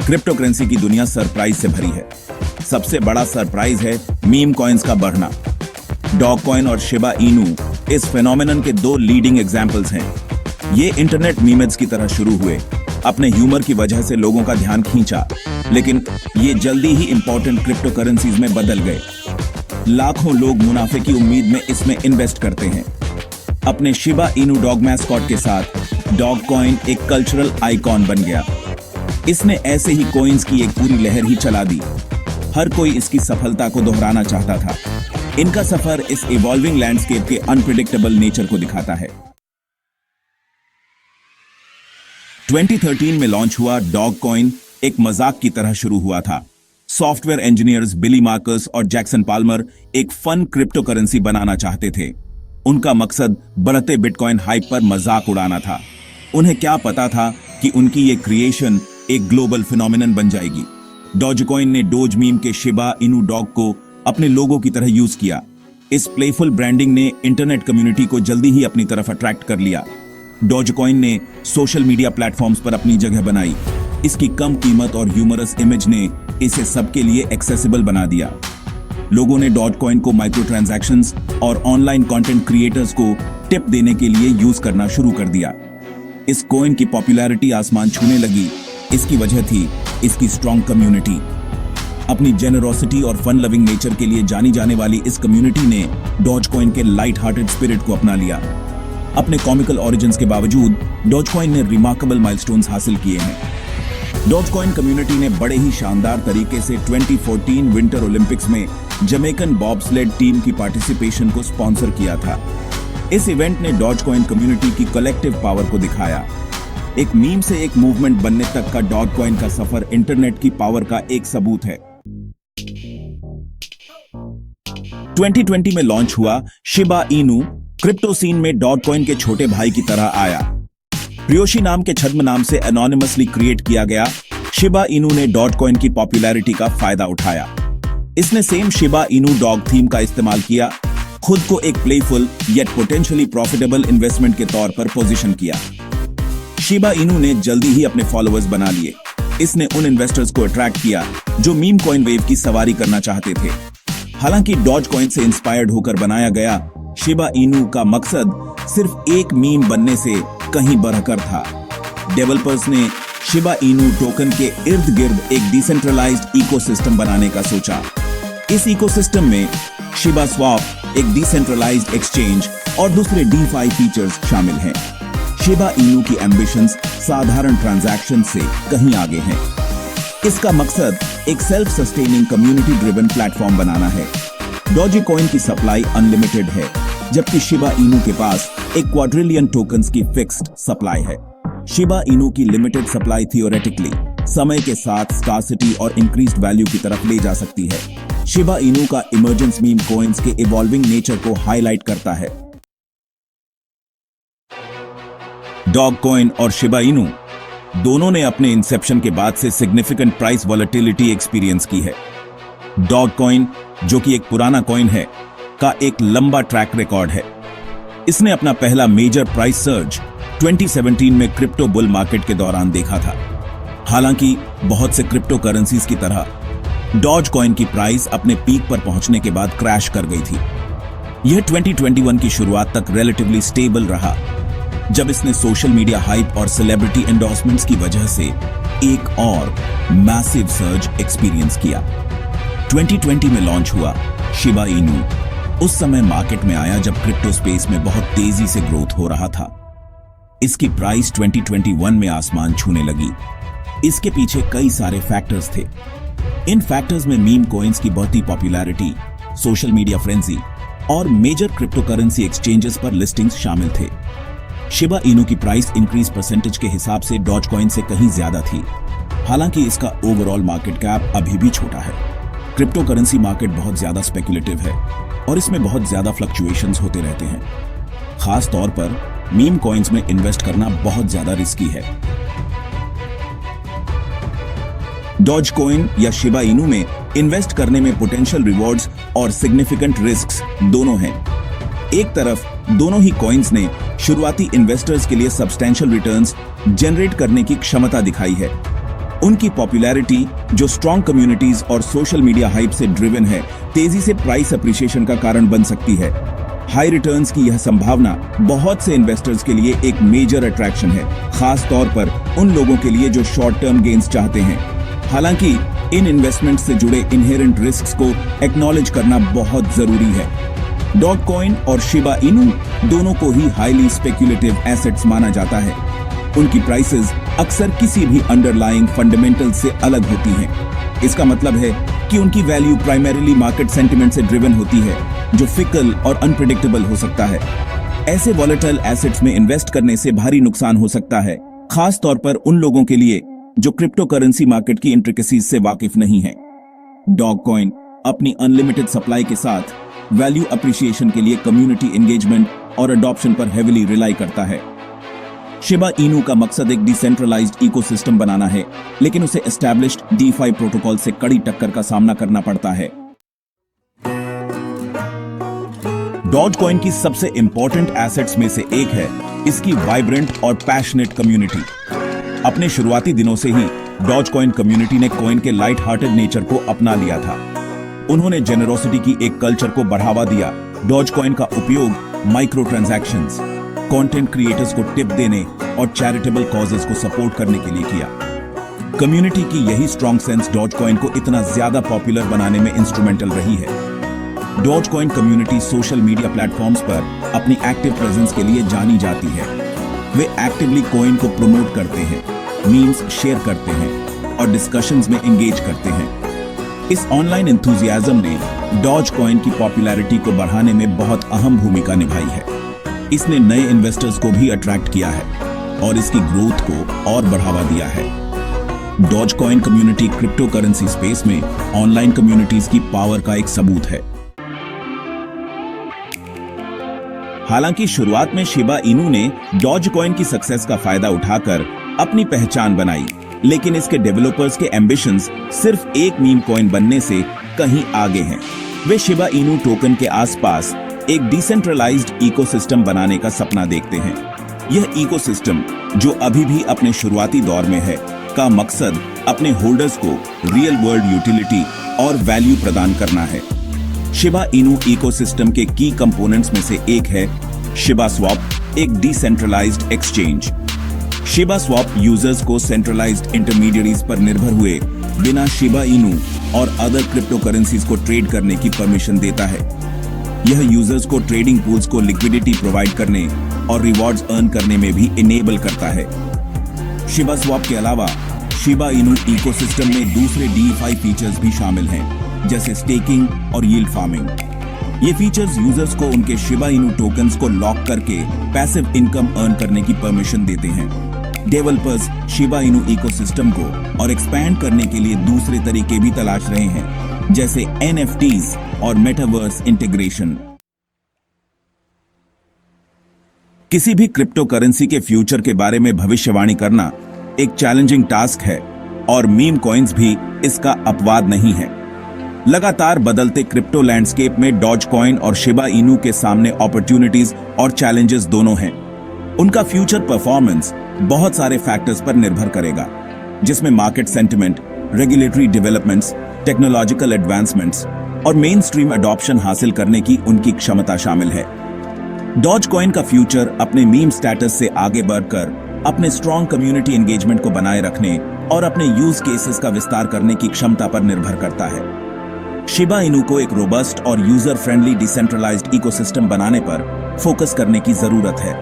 Crypto currency की दुनिया surprise से भरी है। सबसे बड़ा सरप्राइज है मीम कॉइन्स का बढ़ना। डॉग कॉइन और शिबा इनू इस फेनोमेनन के दो लीडिंग एग्जाम्पल्स हैं। ये इंटरनेट मीम्स की तरह शुरू हुए, अपने ह्यूमर की वजह से लोगों का ध्यान खींचा, लेकिन ये जल्दी ही इंपॉर्टेंट क्रिप्टो करेंसीज में बदल गए। लाखों लोग मुनाफे की उम्मीद में इसमें इन्वेस्ट करते हैं। अपने शिबा इनू डॉग मैस्कॉट के साथ डॉग कॉइन एक कल्चरल आइकॉन बन गया। इसने ऐसे ही कॉइन्स की एक पूरी लहर ही चला दी। हर कोई इसकी सफलता को दोहराना चाहता था। इनका सफर इस इवॉल्विंग लैंडस्केप के अनप्रेडिक्टेबल नेचर को दिखाता है। 2013 में लॉन्च हुआ डॉग कॉइन एक मजाक की तरह शुरू हुआ था। सॉफ्टवेयर इंजीनियर्स बिली मार्कस और जैक्सन पाल्मर एक फन क्रिप्टो करेंसी बनाना चाहते थे। उनका मकसद बढ़ते बिटकॉइन हाइप पर मजाक उड़ाना था। उन्हें क्या पता था कि उनकी ये क्रिएशन एक ग्लोबल फिनोमिनन बन जाएगी। डॉजकॉइन ने डोज मीम के शिबा इनू डॉग को अपने लोगो की तरह यूज किया। इस प्लेफुल ब्रांडिंग ने इंटरनेट कम्युनिटी को जल्दी ही अपनी तरफ अट्रैक्ट कर लिया। डॉजकॉइन ने सोशल मीडिया प्लेटफॉर्म्स पर अपनी जगह बनाई। इसकी कम कीमत और ह्यूमरस इमेज ने इसे सबके लिए एक्सेसिबल बना दिया। लोगों ने डॉजकॉइन को माइक्रो ट्रांजैक्शंस और ऑनलाइन कंटेंट क्रिएटर्स को टिप देने के लिए यूज करना शुरू कर दिया। इस कॉइन की पॉपुलैरिटी आसमान छूने लगी। इसकी वजह थी इसकी स्ट्रॉन्ग कम्युनिटी। अपनी जेनरोसिटी और फन लविंग नेचर के लिए जानी जाने वाली इस कम्युनिटी ने डॉजकॉइन के लाइट हार्टेड स्पिरिट को अपना लिया। अपने कॉमिकल ओरिजिन्स के बावजूद डॉजकॉइन ने रिमार्केबल माइलस्टोन्स हासिल किए हैं। डॉजकॉइन कम्युनिटी ने बड़े ही शानदार तरीके से 2014 विंटर ओलंपिक्स में जमैकन बॉब्सलेड टीम की पार्टिसिपेशन को स्पॉन्सर किया था। इस इवेंट ने डॉजकॉइन कम्युनिटी की कलेक्टिव पावर को दिखाया। एक मीम से एक मूवमेंट बनने तक का डॉजकॉइन का सफर इंटरनेट की पावर का एक सबूत है। 2020 में लॉन्च हुआ शिबा इनू क्रिप्टो सीन में डॉजकॉइन के छोटे भाई की तरह आया। रियोशी नाम के छद्म नाम से एनोनिमसली क्रिएट किया गया शिबा इनू ने डॉजकॉइन की पॉपुलैरिटी का फायदा उठाया। इसने same Shiba Inu dog theme का इस्तेमाल किया, खुद को एक playful yet potentially profitable investment के तौर पर पोजीशन किया। शिबा इनू ने जल्दी ही अपने फॉलोअर्स बना लिए। इसने उन इन्वेस्टर्स को अट्रैक्ट किया जो मीम कॉइन वेव की सवारी करना चाहते थे। हालांकि डॉजकॉइन से इंस्पायर्ड होकर बनाया गया शिबा इनू का मकसद सिर्फ एक मीम बनने से कहीं बढ़कर था। डेवलपर्स ने शिबा इनू टोकन के इर्द गिर्द एक डिसेंट्रलाइज्ड इकोसिस्टम बनाने का सोचा। इस इकोसिस्टम में शिबा स्वैप, एक डिसेंट्रलाइज्ड एक्सचेंज और दूसरे डीफाई फीचर्स शामिल हैं। शिबा इनू की एम्बिशंस साधारण ट्रांजैक्शन से कहीं आगे हैं। इसका मकसद एक self sustaining community driven platform बनाना है। डॉजकॉइन की सप्लाई अनलिमिटेड है, जबकि शिबा इनू के पास एक क्वाड्रिलियन टोकन्स की फिक्स्ड सप्लाई है। शिबा इनू की लिमिटेड सप्लाई थियोरेटिकली समय के साथ स्कार्सिटी और इंक्रीज्ड वैल्यू की तरफ ले जा सकती है। शिबा इनू का इमर्जेंस मीम कॉइन्स के इवॉल्विंग नेचर को हाईलाइट करता है। डॉग कॉइन और शिबा इनू दोनों ने अपने इंसेप्शन के बाद से सिग्निफिकेंट प्राइस वॉलेटिलिटी एक्सपीरियंस की है। डॉग कॉइन, जो कि एक पुराना कॉइन है, का एक लंबा ट्रैक रिकॉर्ड है। इसने अपना पहला मेजर प्राइस सर्ज 2017 में क्रिप्टो बुल मार्केट के दौरान देखा था। हालांकि बहुत से क्रिप्टो करेंसीज की तरह डॉज कॉइन की प्राइस अपने पीक पर पहुंचने के बाद क्रैश कर गई थी। यह 2021 की शुरुआत तक रिलेटिवली स्टेबल रहा, जब इसने सोशल मीडिया हाइप और सेलिब्रिटी एंडोर्समेंट्स की वजह से एक और मैसिव सर्ज एक्सपीरियंस किया। 2020 में लॉन्च हुआ शिबा इनू उस समय मार्केट में आया जब क्रिप्टो स्पेस में बहुत तेजी से ग्रोथ हो रहा था। इसकी प्राइस 2021 में आसमान छूने लगी। इसके पीछे कई सारे फैक्टर्स थे। इन फैक्टर्स में मीम कॉइन्स की बढ़ती पॉपुलैरिटी, सोशल मीडिया फ्रेंजी और मेजर क्रिप्टो करेंसी एक्सचेंजेस पर लिस्टिंग्स शामिल थे। शिबा इनू की प्राइस इंक्रीज परसेंटेज के हिसाब से डॉजकॉइन से कहीं ज्यादा थी। हालांकि इसका ओवरऑल मार्केट कैप अभी भी छोटा है। क्रिप्टो करेंसी मार्केट बहुत ज्यादा स्पेकुलेटिव है और इसमें बहुत ज्यादा फ्लक्चुएशंस होते रहते हैं। खास तौर पर मीम कॉइन्स में इन्वेस्ट करना बहुत ज्यादा रिस्की है। डॉजकॉइन या शिबा इनू में इन्वेस्ट करने में पोटेंशियल रिवॉर्ड्स और सिग्निफिकेंट रिस्क्स दोनों हैं। एक तरफ दोनों ही कॉइन्स ने शुरुआती इन्वेस्टर्स के लिए सब्सटेंशियल रिटर्न्स जनरेट करने की क्षमता दिखाई है। उनकी पॉपुलैरिटी जो स्ट्रॉन्ग कम्युनिटीज और सोशल मीडिया हाइप से ड्रिवन है, तेजी से प्राइस अप्रिसिएशन का कारण बन सकती है। हाई रिटर्न्स की यह संभावना बहुत से इन्वेस्टर्स के लिए एक मेजर अट्रैक्शन है, खास तौर पर उन लोगों के लिए जो शॉर्ट टर्म गेन्स चाहते हैं। हालांकि इन इन्वेस्टमेंट से जुड़े इनहेरेंट रिस्क्स को एक्नॉलेज करना बहुत जरूरी है। डॉजकॉइन और शिबा इनू दोनों को ही हाईली स्पेक्युलेटिव एसेट्स माना जाता है। उनकी प्राइसेस अक्सर किसी भी अंडरलाइंग फंडामेंटल से अलग होती हैं। इसका मतलब है कि उनकी वैल्यू प्राइमरीली मार्केट सेंटिमेंट से ड्रिवन होती है, जो फिकल और अनप्रेडिक्टेबल हो सकता है। ऐसे वॉलेटाइल एसेट्स में इन्वेस्ट करने से भारी नुकसान हो सकता है, खास तौर पर उन लोगों के लिए जो क्रिप्टो करेंसी मार्केट की इंट्रिकेसीज से वाकिफ नहीं है। डॉजकॉइन अपनी अनलिमिटेड सप्लाई के साथ वैल्यू अप्रिसिएशन के लिए कम्युनिटी एंगेजमेंट और अडॉप्शन पर हेविली रिलाई करता है। शिबा इनू का मकसद एक डिसेंट्रलाइज्ड इकोसिस्टम बनाना है, लेकिन उसे एस्टैब्लिश्ड DeFi प्रोटोकॉल से कड़ी टक्कर का सामना करना पड़ता है। डॉजकॉइन की सबसे इंपॉर्टेंट एसेट्स में से एक है इसकी वाइब्रेंट और पैशनेट कम्युनिटी। अपने शुरुआती दिनों से ही डॉजकॉइन कम्युनिटी ने कॉइन के लाइट हार्टेड नेचर को अपना लिया था। उन्होंने जेनरोसिटी की एक कल्चर को बढ़ावा दिया। डॉजकॉइन का उपयोग माइक्रो ट्रांजैक्शंस, कंटेंट क्रिएटर्स को टिप देने और चैरिटेबल कॉजेस को सपोर्ट करने के लिए किया। कम्युनिटी की यही स्ट्रॉन्ग सेंस डॉजकॉइन को इतना ज्यादा पॉपुलर बनाने में इंस्ट्रूमेंटल रही है। Dogecoin community social media platforms पर अपनी एक्टिव प्रेजेंस के लिए जानी जाती है। वे एक्टिवली कॉइन को प्रमोट करते हैं, मीम्स शेयर करते हैं और डिस्कशंस में एंगेज करते हैं। इस ऑनलाइन एंथुसियाज्म ने डॉजकॉइन की पॉपुलैरिटी को बढ़ाने में बहुत अहम भूमिका निभाई है। इसने नए इन्वेस्टर्स को भी अट्रैक्ट किया है और इसकी ग्रोथ को और बढ़ावा दिया है। Dogecoin community crypto currency space में ऑनलाइन कम्युनिटीज की पावर का एक सबूत है। हालांकि शुरुआत में शिबा इनू ने डॉजकॉइन की सक्सेस का फायदा उठाकर अपनी पहचान बनाई, लेकिन इसके डेवलपर्स के एम्बिशंस सिर्फ एक मीम कॉइन बनने से कहीं आगे हैं। वे शिबा इनू टोकन के आसपास एक डिसेंट्रलाइज्ड इकोसिस्टम बनाने का सपना देखते हैं। यह इकोसिस्टम, जो अभी भी अपने शुरुआती दौर में है, का मकसद अपने होल्डर्स को रियल वर्ल्ड यूटिलिटी और वैल्यू प्रदान करना है। शिबा इनू इकोसिस्टम के की कंपोनेंट्स में से एक है शिबा स्वैप, एक decentralised exchange. ShibaSwap users को सेंट्रलाइज्ड इंटरमीडियरीज पर निर्भर हुए बिना शिबा इनू और अदर क्रिप्टो करेंसीज को ट्रेड करने की परमिशन देता है। यह यूजर्स को ट्रेडिंग पूल्स को लिक्विडिटी प्रोवाइड करने और रिवॉर्ड्स अर्न करने में भी इनेबल करता है। शिबा स्वैप के अलावा शिबा इनू इकोसिस्टम में दूसरे DeFi फीचर्स भी शामिल हैं, जैसे स्टेकिंग और यील्ड फार्मिंग। ये फीचर्स यूजर्स को उनके शिबा इनू टोकन्स को लॉक करके पैसिव इनकम अर्न करने की परमिशन देते हैं। डेवलपर्स शिबा इनू इकोसिस्टम को और एक्सपैंड करने के लिए दूसरे तरीके भी तलाश रहे हैं, जैसे NFTs और मेटावर्स इंटीग्रेशन। किसी भी क्रिप्टो करेंसी के फ्यूचर के बारे में भविष्यवाणी करना एक चैलेंजिंग टास्क है और मीम कॉइन्स भी इसका अपवाद नहीं है। लगातार बदलते क्रिप्टो लैंडस्केप में डॉजकॉइन और शिबा इनू के सामने अपॉर्चुनिटीज और चैलेंजेस दोनों हैं। उनका फ्यूचर परफॉर्मेंस बहुत सारे फैक्टर्स पर निर्भर करेगा, जिसमें market sentiment, regulatory developments, technological advancements और मेन स्ट्रीम अडॉप्शन हासिल करने की उनकी क्षमता शामिल है। डॉजकॉइन का फ्यूचर अपने मीम स्टेटस से आगे बढ़कर अपने स्ट्रॉन्ग कम्युनिटी एंगेजमेंट को बनाए रखने और अपने यूज केसेस का विस्तार करने की क्षमता पर निर्भर करता है। शिबा इनू को एक रोबस्ट और यूजर फ्रेंडली डिसेंट्रलाइज्ड इकोसिस्टम बनाने पर फोकस करने की जरूरत है।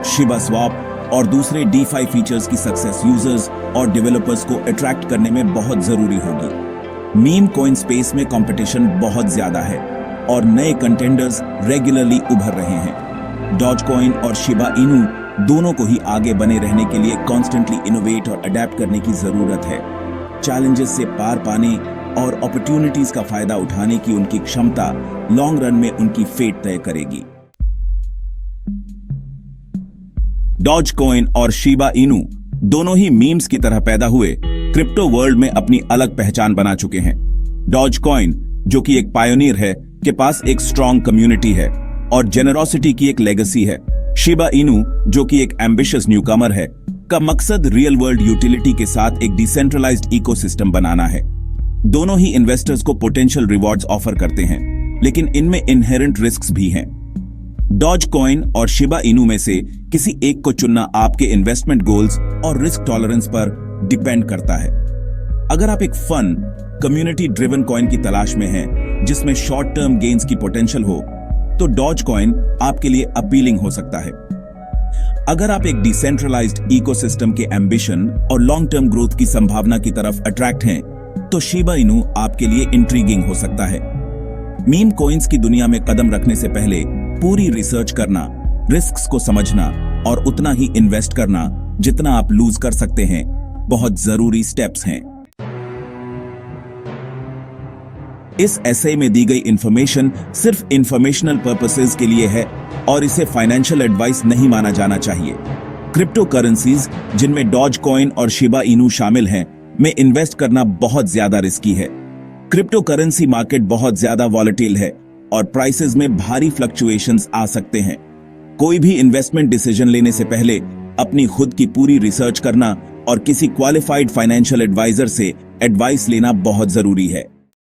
शिबा स्वैप और दूसरे DeFi फीचर्स की सक्सेस यूजर्स और डेवलपर्स को अट्रैक्ट करने में बहुत जरूरी होगी। मीम कॉइन स्पेस में कंपटीशन बहुत ज्यादा है और नए कंटेंडर्स रेगुलरली उभर रहे हैं। डॉजकॉइन और शिबा इनू दोनों को ही आगे बने रहने के लिए कॉन्स्टेंटली इनोवेट और अडेप्ट करने की जरूरत है। चैलेंजेस से पार पाने और अपॉर्चुनिटीज का फायदा उठाने की उनकी क्षमता लॉन्ग रन में उनकी फेट तय करेगी। डॉजकॉइन और शिबा इनू दोनों ही मीम्स की तरह पैदा हुए क्रिप्टो वर्ल्ड में अपनी अलग पहचान बना चुके हैं। डॉजकॉइन, जो कि एक पायोनियर है, के पास एक स्ट्रॉन्ग कम्युनिटी है और जेनरोसिटी की एक लेगेसी है। शिबा इनू, जो कि एक एम्बिशियस न्यूकमर है, का मकसद रियल वर्ल्ड यूटिलिटी के साथ एक डिसेंट्रलाइज्ड इकोसिस्टम बनाना है। दोनों ही इन्वेस्टर्स को पोटेंशियल रिवॉर्ड्स ऑफर करते हैं, लेकिन इनमें इनहेरेंट रिस्क्स भी हैं। डॉजकॉइन और शिबा इनू में से किसी एक को चुनना आपके इन्वेस्टमेंट गोल्स और रिस्क टॉलरेंस पर डिपेंड करता है। अगर आप एक फन कम्युनिटी ड्रिवन कॉइन की तलाश में हैं जिसमें शॉर्ट टर्म गेन्स की पोटेंशियल हो, तो डॉजकॉइन आपके लिए अपीलिंग हो सकता है। अगर आप एक डिसेंट्रलाइज्ड इकोसिस्टम के एम्बिशन और लॉन्ग टर्म ग्रोथ की संभावना की तरफ अट्रैक्ट हैं, तो शिबा इनू आपके लिए इंट्रीगिंग हो सकता है। मीम कॉइन्स की दुनिया में कदम रखने से पहले पूरी रिसर्च करना, रिस्क्स को समझना और उतना ही इन्वेस्ट करना जितना आप लूज कर सकते हैं, बहुत जरूरी स्टेप्स हैं। इस एसे में दी गई इंफॉर्मेशन सिर्फ इंफॉर्मेशनल पर्पसेस के लिए है और इसे फाइनेंशियल एडवाइस नहीं माना जाना चाहिए। क्रिप्टो करेंसीज, जिनमें डॉजकॉइन और शिबा इनू शामिल हैं, में इन्वेस्ट करना बहुत ज्यादा रिस्की है। क्रिप्टो करेंसी मार्केट बहुत ज्यादा वॉलेटाइल है और प्राइसेस में भारी फ्लक्चुएशंस आ सकते हैं। कोई भी इन्वेस्टमेंट डिसीजन लेने से पहले अपनी खुद की पूरी रिसर्च करना और किसी क्वालिफाइड फाइनेंशियल एडवाइजर से एडवाइस लेना बहुत जरूरी है।